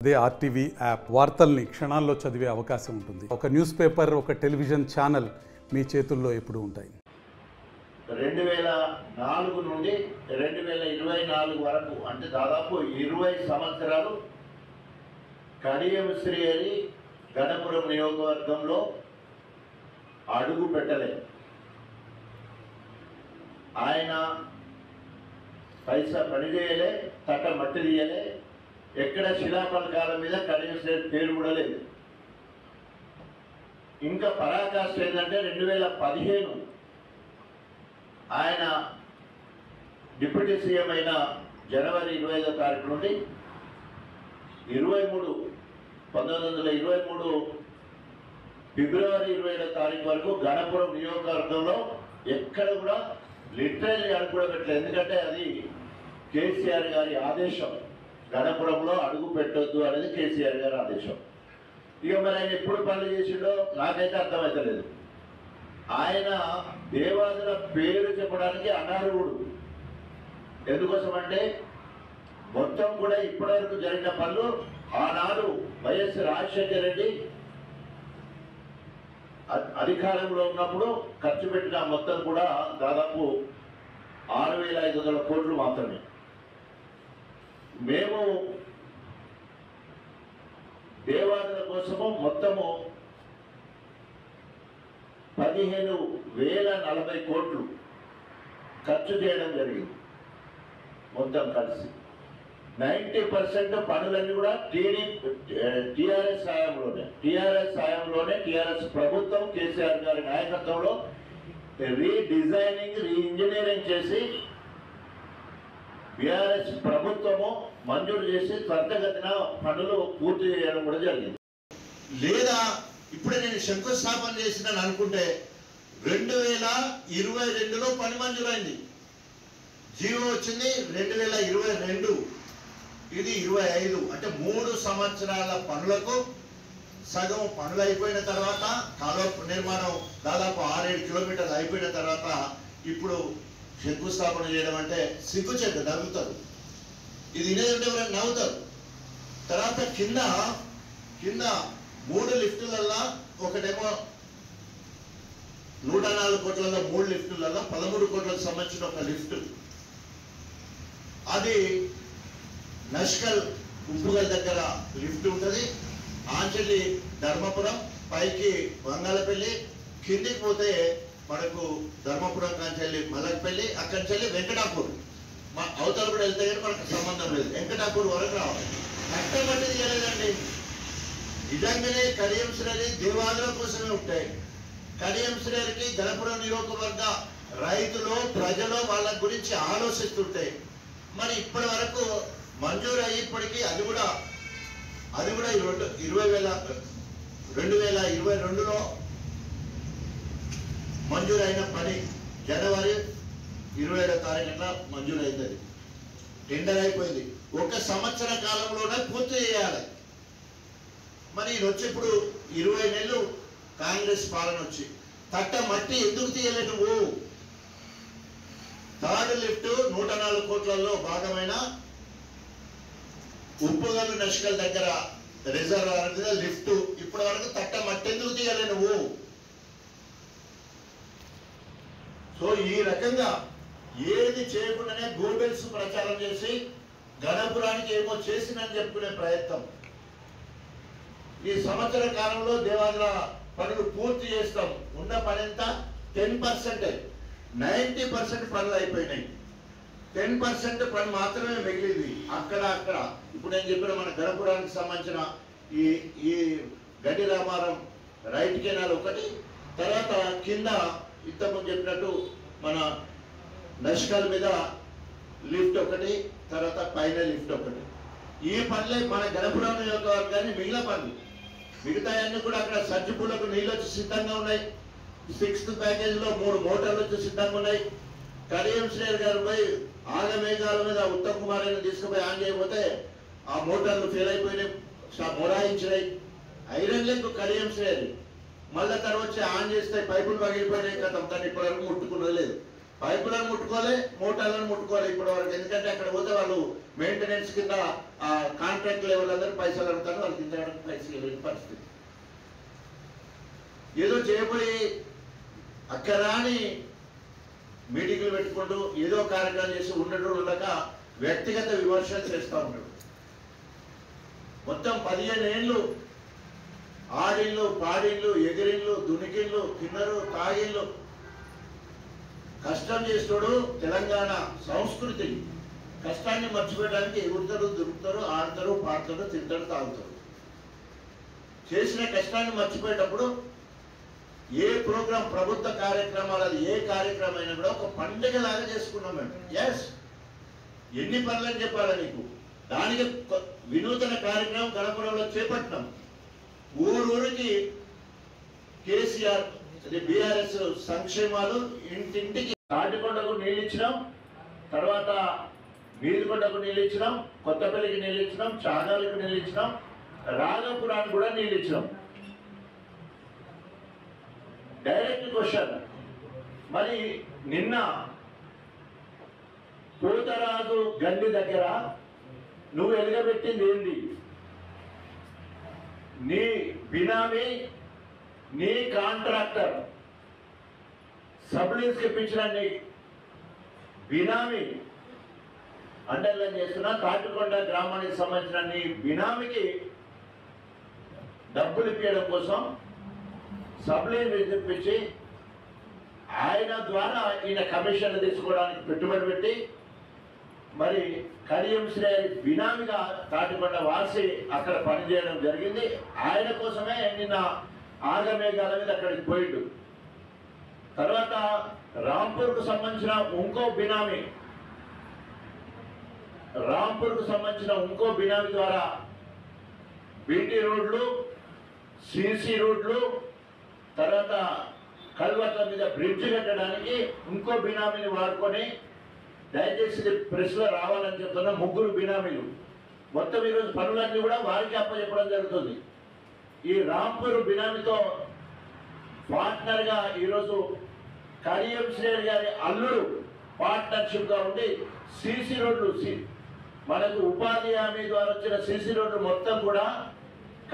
అదే RTV app వార్తల్ని క్షణాల్లో చదివే అవకాశం ఉంటుంది. ఒక న్యూస్ పేపర్, ఒక టెలివిజన్ ఛానల్ మీ చేతుల్లో ఎప్పుడూ ఉంటాయి. 2004 నుండి 2024 వరకు అంటే దాదాపు 20 సంవత్సరాలు కడియం శ్రీహరి గణపురం నియోజకవర్గంలో అడుగు పెట్టలేదు. ఆయన పైసా పని చేయలే, తట్ట మట్టి తీయలే, ఎక్కడ శిలాఫలకాల మీద కడియం శ్రీహరి పేరు కూడా లేదు. ఇంకా పరాకాష్ఠ ఏంటంటే 2015 ఆయన డిప్యూటీ సీఎం అయిన జనవరి 25వ తారీఖు నుండి 1923 ఫిబ్రవరి 27వ తారీఖు వరకు గణపురం నియోజకవర్గంలో ఎక్కడ కూడా లిటరల్లీ అడుగు కూడా పెట్టలేదు. ఎందుకంటే అది కేసీఆర్ గారి ఆదేశం, గణపురంలో అడుగు పెట్టొద్దు అనేది కేసీఆర్ గారి ఆదేశం. ఇక మరి ఆయన ఎప్పుడు పనులు చేసిండో నాకైతే అర్థమవుతలేదు. ఆయన దేవాదుల పేరు చెప్పడానికి అనర్హుడు. ఎందుకోసం అంటే మొత్తం కూడా ఇప్పటివరకు జరిగిన పనులు ఆనాడు వైఎస్ రాజశేఖర రెడ్డి అధికారంలో ఉన్నప్పుడు ఖర్చు పెట్టిన మొత్తం కూడా దాదాపు 6,500 కోట్లు మాత్రమే. మేము దేవాదుల కోసము మొత్తము 15,040 కోట్లు ఖర్చు చేయడం జరిగింది. మొత్తం కలిసి 90% పనులన్నీ కూడా టీఆర్ఎస్ సాయంలోనే టీఆర్ఎస్ ప్రభుత్వం కేసీఆర్ గారి నాయకత్వంలో రీడిజైనింగ్, రీఇంజనీరింగ్ చేసి బీఆర్ఎస్ ప్రభుత్వము మంజూరు చేసి త్వరితగతిన పనులు పూర్తి చేయడం కూడా జరిగింది. లేదా ఇప్పుడే నేను శంకుస్థాపన చేసినాను అనుకుంటే 2022లో పని మంజూరైంది. జీవో వచ్చింది 2022, ఇది 25. అంటే 3 సంవత్సరాల పనులకు సగం పనులు అయిపోయిన తర్వాత, కాలువ నిర్మాణం దాదాపు 6-7 కిలోమీటర్లు అయిపోయిన తర్వాత ఇప్పుడు శంకుస్థాపన చేయడం అంటే సిగ్గుచేటు, నవ్వుతారు. ఇది వినేదంటే ఎవరైనా నవ్వుతారు. తర్వాత కింద 3 లిఫ్టులల్లో, ఒకటేమో 104 కోట్లలో 3 లిఫ్టులలో 13 కోట్లకు సంబంధించిన ఒక లిఫ్ట్, అది నష్కల్ ఉప్పుగల్ దగ్గర లిఫ్ట్ ఉంటుంది. ఆంచెల్లి ధర్మపురం, పైకి వంగాలపల్లి, కిందికి పోతే మనకు ధర్మపురం కాంచెల్లి మల్లకపల్లి, అక్కడి నుంచి వెంకటాపూర్, మా అవతల కూడా వెళ్తే కానీ మనకు సంబంధం లేదు. వెంకటాపూర్ వరకు రావాలి. కష్టపడి తీయలేదండి. నిజంగానే కడియం శ్రీహరి దేవాదుల కోసమే ఉంటాయి. కడియం శ్రీహరికి గణపురం నియోజకవర్గ రైతులు, ప్రజలు వాళ్ళ గురించి ఆలోచిస్తుంటాయి. మరి ఇప్పటి వరకు మంజూరు అయ్యేప్పటికీ అది కూడా 2022లో మంజూరు అయిన పని జనవరి 27వ తారీఖున మంజూరు అయింది. టెండర్ అయిపోయింది. 1 సంవత్సర కాలంలోనే పూర్తి చేయాలి. మరి ఇది వచ్చి ఇప్పుడు 20 నెలలు కాంగ్రెస్ పాలన వచ్చి తట్ట మట్టి ఎందుకు తీయలే నువ్వు? 3rd లిఫ్ట్ 104 కోట్లలో భాగమైన ఉప్పుగల్లు నష్కల్ దగ్గర రిజర్వాయర్ మీద లిఫ్ట్ ఇప్పటి వరకు తట్ట మట్టి ఎందుకు తీయలే నువ్వు? సో ఈ రకంగా ఏది చేయకుండానే గోబెల్స్ ప్రచారం చేసి గణపురానికి ఏమో చేసిందని చెప్పుకునే ప్రయత్నం. ఈ సంవత్సర కాలంలో దేవాదుల పనులు పూర్తి చేస్తాం. ఉన్న పని ఎంత? 10%. 90% పనులు అయిపోయినాయి. 10% పని మాత్రమే మిగిలింది అక్కడ. ఇప్పుడు నేను చెప్పిన మన గణపురానికి సంబంధించిన ఈ గడ్డి రామారం రైట్ కెనాల్ ఒకటి, తర్వాత కింద ఇంతకుముందు చెప్పినట్టు మన నష్కల్ మీద లిఫ్ట్ ఒకటి, తర్వాత పైన లిఫ్ట్ ఒకటి. ఈ పనులే మన గణపురం నియోజకవర్గాన్ని మిగిలిన పనులు. మిగతాయన్నీ కూడా అక్కడ సజ్జిపూలకు నీళ్ళు వచ్చి సిద్ధంగా ఉన్నాయి. 6th ప్యాకేజీలో 3 మోటార్లు వచ్చి సిద్ధంగా ఉన్నాయి. కడియం శ్రీహరి గారు పోయి ఆగమేఘాల మీద ఉత్తమ్ కుమార్ గారిని తీసుకుపోయి ఆన్ చేయకపోతే ఆ మోటార్లు ఫెయిల్ అయిపోయినాయి, మొరాయించినాయి. Iron leg Kadiyam Srihari. మళ్ళీ తర్వాత ఆన్ చేస్తే పైపులు పగిలిపోయినాయి కదా, దాన్ని ఇప్పటివరకు ముట్టుకున్నది లేదు. పైపులను ముట్టుకోలే, మోటార్లను ముట్టుకోలే ఇప్పటి వరకు. ఎందుకంటే అక్కడ పోతే వాళ్ళు మెయింటెనెన్స్ కింద కాంట్రాక్ట్ లెవెల్ అందరూ పైసలు అడుగుతారు, వాళ్ళకి ఇంతడానికి పైసలు లేని పరిస్థితి. ఏదో చేయబోయి అక్కరాని మీటింగ్లు పెట్టుకుంటూ ఏదో కార్యక్రమం చేసి ఉండక వ్యక్తిగత విమర్శలు చేస్తూ ఉంటాడు. మొత్తం 15 ఏళ్ళు ఆడిళ్ళు, పాడిళ్ళు, ఎగిరిళ్ళు, దునికిళ్ళు, తిన్నరు, తాగిళ్ళు, కష్టం చేస్తాడు. తెలంగాణ సంస్కృతి కష్టాన్ని మర్చిపోయడానికి ఎగురుతారు, దురుకుతారు, ఆడతారు, పాడతారు, తింటారు, తాగుతారు. చేసిన కష్టాన్ని మర్చిపోయేటప్పుడు ఏ ప్రోగ్రాం, ప్రభుత్వ కార్యక్రమాలు, అది ఏ కార్యక్రమం అయినా కూడా ఒక పండుగలాగా చేసుకున్నాం మేము. ఎస్, ఎన్ని పనులని చెప్పాలా నీకు? దానికి వినూతన కార్యక్రమం గణపురంలో చేపట్టినాం. ఊరికి కేసీఆర్ బీఆర్ఎస్ సంక్షేమాలు ఇంటింటికి. తాటికొండకు నీళ్ళు ఇచ్చినాం, తర్వాత మీదికొండకు నీళ్ళు ఇచ్చినాం, కొత్తపల్లికి నీళ్ళు ఇచ్చినాం, చాగాలకు నీళ్ళు ఇచ్చినాం, రాఘపురానికి కూడా నీళ్ళు ఇచ్చినాం. డైరెక్ట్ క్వశ్చన్, మరి నిన్న పోతరాజు గండి దగ్గర నువ్వు ఎలుగబెట్టింది ఏంది? నీ బినామీ, నీ కాంట్రాక్టర్, సబ్లీస్ ఇప్పించిన నీ బినామీ, అండర్లైన్ చేస్తున్నా, తాటికొండ గ్రామానికి సంబంధించిన నీ బినామీకి డబ్బులు ఇప్పించడం కోసం సబ్లీన్ తెప్పించి ఆయన ద్వారా ఈయన కమిషన్లు తీసుకోవడానికి పెట్టుబడి పెట్టి మరి కడియం శ్రీ బినామీగా తాటికొండ వాసి అక్కడ పనిచేయడం జరిగింది. ఆయన కోసమే నిన్న ఆగమేఘాల మీద అక్కడికి పోయిండు. తర్వాత రాంపూర్కు సంబంధించిన ఇంకో బినామీ, ద్వారా బీటీ రోడ్లు, సిసి రోడ్లు, తర్వాత కల్వర్ల మీద బ్రిడ్జ్ కట్టడానికి ఇంకో బినామీని వాడుకొని, దయచేసి ప్రెస్లో రావాలని చెప్తున్న 3 బినామీలు. మొత్తం ఈరోజు పనులన్నీ కూడా వారికి అప్పచెప్పడం జరుగుతుంది. ఈ రాంపూర్ బినామీతో పార్ట్నర్గా ఈరోజు కడియం శ్రేణి గారి అల్లుడు పార్ట్నర్షిప్గా ఉండి సిసి రోడ్లు, మనకు ఉపాధి హామీ ద్వారా వచ్చిన సిసి రోడ్లు మొత్తం కూడా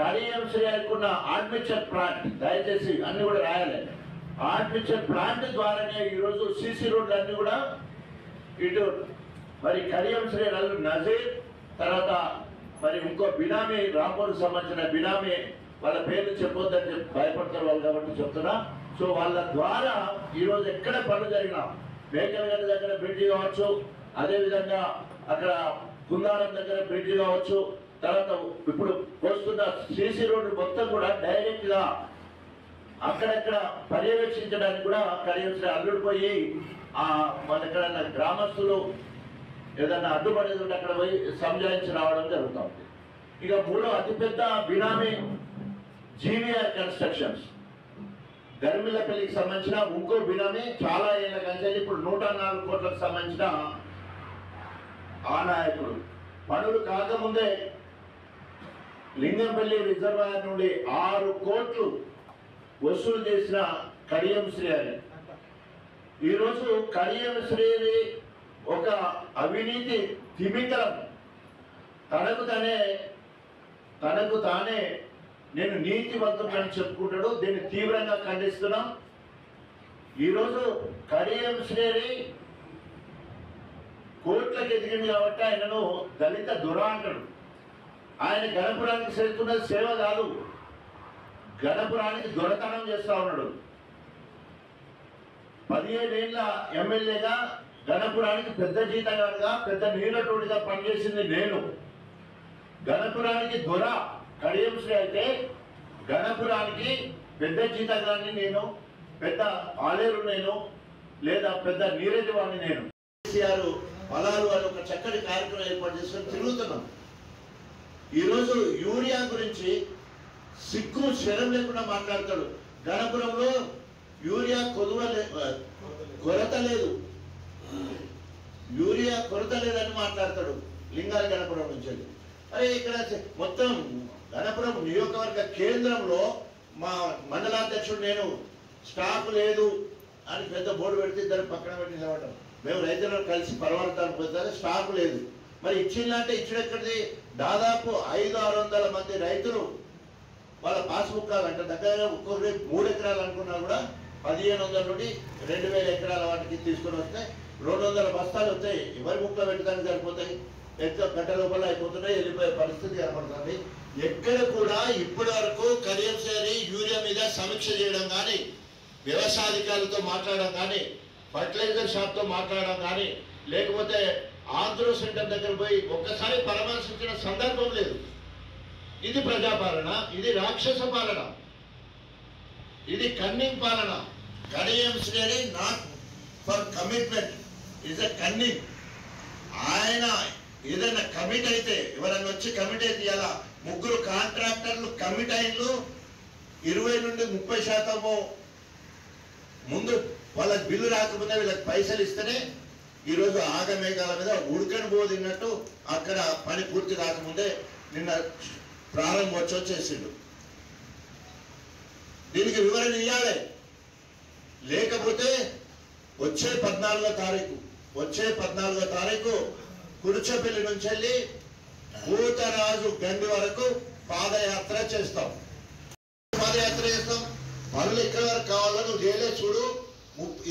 కడియం శ్రేణికి ఉన్న ఆర్మిచర్ ప్లాంట్, దయచేసి అన్ని కూడా రాయాలి, ఆర్మిచర్ ప్లాంట్ ద్వారానే ఈరోజు సిసి రోడ్లు అన్ని కూడా ఇటు మరి కడియం శ్రీ నజీర్, తర్వాత మరి ఇంకో బినామీ, రాంపూర్కి సంబంధించిన బినామీ, వాళ్ళ పేర్లు చెప్పొద్దని భయపడతారు వాళ్ళు కాబట్టి చెప్తున్నా. సో వాళ్ళ ద్వారా ఈరోజు ఎక్కడ పనులు జరిగినా, మేకలగడ్డ దగ్గర బ్రిడ్జి కావచ్చు, అదేవిధంగా అక్కడ కుందారం దగ్గర బ్రిడ్జి కావచ్చు, తర్వాత ఇప్పుడు వస్తున్న సిసి రోడ్డు మొత్తం కూడా డైరెక్ట్గా అక్కడక్కడ పర్యవేక్షించడానికి కూడా కడియం శ్రీ అల్లుడు పోయి మన ఎక్కడన్నా గ్రామస్తులు ఏదన్నా అడ్డుపడేది ఉంటే అక్కడ పోయి సంజాయించి రావడం జరుగుతుంది. ఇక 3వ అతిపెద్ద బినామీ జీవీఆర్ కన్స్ట్రక్షన్స్, గర్మిలపల్లికి సంబంధించిన ఇంకో బినామీ, చాలా ఏళ్ళ కంటే ఇప్పుడు 104 కోట్లకు సంబంధించిన ఆ నాయకుడు. పనులు కాకముందే లింగంపల్లి రిజర్వాయర్ నుండి 6 కోట్లు వసూలు చేసిన కడియం శ్రీ అని. ఈరోజు కడియం శ్రీని ఒక అవినీతి తిమింగలం, తనకు తానే నేను నీతివంతుడని చెప్పుకుంటాడు. దీన్ని తీవ్రంగా ఖండిస్తున్నాం. ఈరోజు కడియం శ్రీని కోట్లకు ఎదిగింది కాబట్టి ఆయనను దళిత దొర అంటాడు. ఆయన గణపురానికి చేస్తున్నది సేవ కాదు, గణపురానికి దొరతనం చేస్తా ఉన్నాడు. 17 ఏళ్ళ ఎమ్మెల్యేగా గణపురానికి పెద్ద జీతగాడుగా, పెద్ద నీలటోడిగా పనిచేసింది నేను. గణపురానికి దొర కడియం శ్రీ అయితే గణపురానికి పెద్ద జీతగాడిని నేను, పెద్ద ఆలేరు నేను, లేదా పెద్ద నీరెడ్డి వాడిని నేను. కేసీఆర్ పొలాలు అని ఒక చక్కటి కార్యక్రమం ఏర్పాటు చేసుకొని తిరుగుతున్నాం. ఈరోజు యూరియా గురించి సిగ్గు శరం లేకుండా మాట్లాడతాడు. గణపురంలో యూరియా కొరత లేదు, యూరియా కొరత లేదని మాట్లాడతాడు లింగాల గణపురం నుంచి. అరే ఇక్కడ మొత్తం గణపురం నియోజకవర్గ కేంద్రంలో మా మండలాధ్యక్షుడు నేను, స్టాక్ లేదు, అని పెద్ద బోర్డు పెడితే ఇద్దరు పక్కన పెట్టి నిలబడ్డాం. మేము రైతులను కలిసి పరమార్థానికి పోతే స్టాక్ లేదు. మరి ఇచ్చిందంటే ఇచ్చినక్కడిది దాదాపు 500-600 మంది రైతులు వాళ్ళ పాస్బుక్ కావాలంటే దగ్గర ఒక్కొక్కరి 3 ఎకరాలు అనుకున్నా కూడా 1500 నుండి 2000 ఎకరాల వాటికి తీసుకొని వస్తే 200 బస్తాలు వస్తాయి. ఎవరి బుక్లో పెట్టడానికి సరిపోతాయి, గంట లోపల అయిపోతున్నాయి, వెళ్ళిపోయే పరిస్థితి కనపడుతుంది. ఎక్కడ కూడా ఇప్పటి వరకు కడియంసేరి యూరియా మీద సమీక్ష చేయడం కానీ, వ్యవసాయాధికారులతో మాట్లాడడం కానీ, ఫర్టిలైజర్ షాప్తో మాట్లాడడం కానీ, లేకపోతే ఆంధ్రో సెంటర్ దగ్గర పోయి ఒక్కసారి పరామర్శించిన సందర్భం లేదు. ఇది ప్రజాపాలన, ఇది రాక్షస పాలన, ఇది కన్నింగ్ పాలన. కడియంసేరి not for commitment, is a cunning. ఆయన ఏదైనా కమిట్ అయితే, ఎవరైనా వచ్చి కమిట్ అయితే, ఇలా 3 కాంట్రాక్టర్లు కమిట్ అయిన్లు 20 నుండి 30% ముందు వాళ్ళకి బిల్లు రాకముందే వీళ్ళకి పైసలు ఇస్తేనే ఈరోజు ఆగమేఘాల మీద ఉడకని బోదిన్నట్టు అక్కడ పని పూర్తి కాకముందే నిన్న ప్రారంభోత్సవం చేసిండు. దీనికి వివరణ ఇవ్వాలి. లేకపోతే వచ్చే 14వ తారీఖు కురుచపల్లి నుంచి వెళ్ళి పూతరాజు గండి వరకు పాదయాత్ర చేస్తాం. పనులు ఎక్కడి వరకు కావాలో నువ్వు చేయలే చూడు.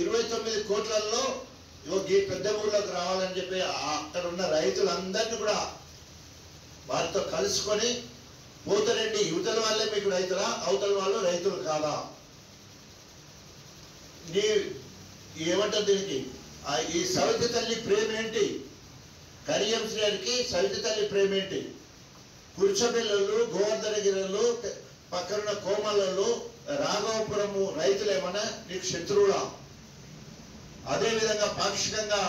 29 కోట్లలో ఈ పెద్ద ఊళ్ళోకి రావాలని చెప్పి అక్కడ ఉన్న రైతులందరినీ కూడా వారితో కలుసుకొని పోతారండి. యువతల వాళ్ళే మీకు రైతులా, అవతల వాళ్ళు రైతులు కాదా? నీ ఏమంటారు దీనికి? ఈ సవితి తల్లి ప్రేమ ఏంటి? కడియంసేరికి సవితి తల్లి ప్రేమ ఏంటి? కుర్చబిల్లలు, గోవర్ధనగిరిలు, పక్కనున్న కోమలలో, రాఘవపురము రైతులు ఏమన్నా నీకు శత్రువులా? అదేవిధంగా పాక్షికంగా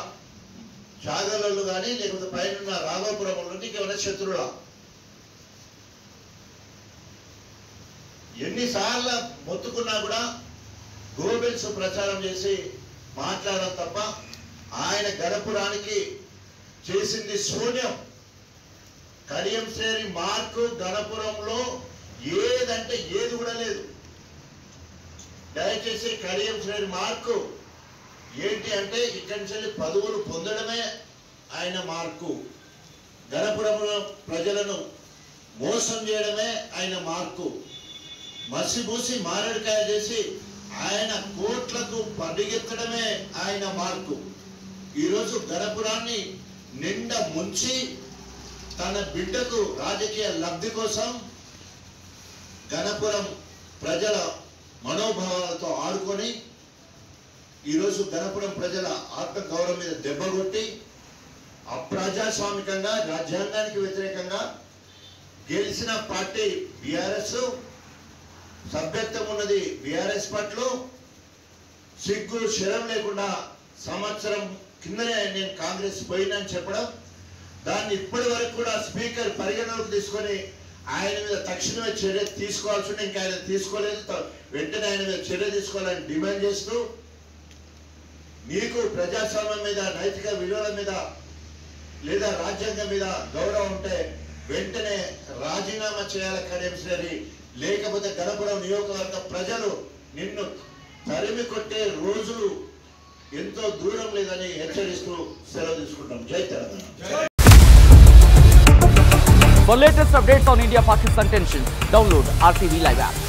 చాగలలో కానీ లేకపోతే పైన రాఘవపురంలో నీకు ఏమైనా శత్రువులా? ఎన్నిసార్లు మొత్తుకున్నా కూడా గోబెల్స్ ప్రచారం చేసి మాట్లాడడం తప్ప ఆయన గణపురానికి చేసింది శూన్యం. కడియంసేరి మార్కు గణపురంలో ఏదంటే ఏది కూడా లేదు. దయచేసి కడియంసేరి మార్కు ఏంటి అంటే ఇక్కడి నుంచి పదవులు పొందడమే ఆయన మార్కు. గణపురంలో ప్రజలను మోసం చేయడమే ఆయన మార్కు. మసిబూసి మారేడుకాయ చేసి ఆయన కోట్లకు పరిగెత్తడమే ఆయన మార్కు. ఈరోజు గణపురాన్ని నిండా ముంచి తన బిడ్డకు రాజకీయ లబ్ధి కోసం గణపురం ప్రజల మనోభావాలతో ఆడుకొని ఈరోజు గణపురం ప్రజల ఆత్మగౌరవం మీద దెబ్బగొట్టి అప్రజాస్వామికంగా రాజ్యాంగానికి వ్యతిరేకంగా గెలిచిన పార్టీ బీఆర్ఎస్, సభ్యత్వం ఉన్నది బీఆర్ఎస్ పట్ల, సిగ్గు శరం లేకుండా సంవత్సరం కిందనే నేను కాంగ్రెస్ పోయినని చెప్పడం, దాన్ని ఇప్పటి వరకు కూడా స్పీకర్ పరిగణలోకి తీసుకొని ఆయన మీద తక్షణమే చర్య తీసుకోవాల్సి ఉంటే ఇంకా ఆయన తీసుకోలేదు. వెంటనే ఆయన మీద చర్య తీసుకోవాలని డిమాండ్ చేస్తూ, నీకు ప్రజాస్వామ్యం మీద, నైతిక విలువల మీద లేదా రాజ్యాంగం మీద గౌరవం ఉంటే వెంటనే రాజీనామా చేయాలి కడియంసేరి. లేకపోతే గణపురం నియోజకవర్గ ప్రజలు నిన్ను తరిమి కొట్టే రోజులు ఎంతో దూరం లేదని హెచ్చరిస్తూ సెలవు తీసుకుంటాం. జై Telangana. For latest updates on India-Pakistan tensions, download RTV Live app.